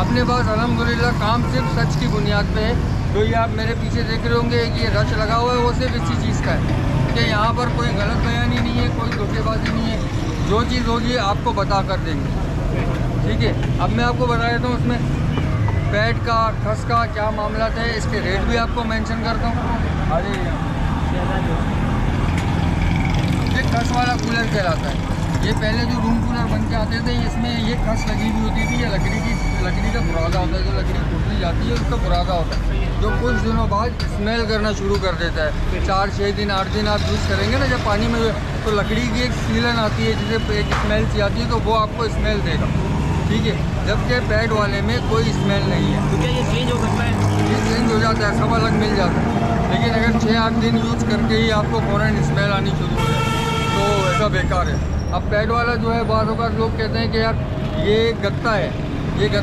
अपने पास अल्हम्दुलिल्लाह काम सिर्फ सच की बुनियाद पे है। जो ये आप मेरे पीछे देख रहे होंगे कि ये रच लगा हुआ है, वो सिर्फ इसी चीज़ का है कि यहाँ पर कोई गलत बयानी नहीं है, कोई धोखेबाजी नहीं है। जो चीज़ होगी आपको बता कर देंगे, ठीक है। अब मैं आपको बता देता हूँ उसमें पैड का, खस का क्या मामला है, इसके रेट भी आपको मेंशन करता हूँ। अरे ये खस वाला कूलर कहलाता है। ये पहले जो रूम कूलर बन के आते थे, इसमें ये खस लगी हुई होती थी। ये लकड़ी का बुरादा होता है। जो लकड़ी टूटी जाती है उसका बुरादा होता है, जो कुछ दिनों बाद स्मेल करना शुरू कर देता है। 4-6 दिन 8 दिन आप यूज़ करेंगे ना जब पानी में, तो लकड़ी की एक सीलन आती है जिसे एक स्मेल सी आती है, तो वो आपको स्मेल देगा, ठीक है। जबकि पैड वाले में कोई स्मेल नहीं है। तो क्या ये चेंज हो सकता है? ये चेंज हो जाता है, सब अलग मिल जाता है। लेकिन अगर 6-8 दिन यूज़ करके ही आपको फ़ौरन स्मेल आनी शुरू हो जाए तो ऐसा बेकार है। अब पैड वाला जो है, बाद लोग कहते हैं कि यार ये गत्ता है, ये गत्ता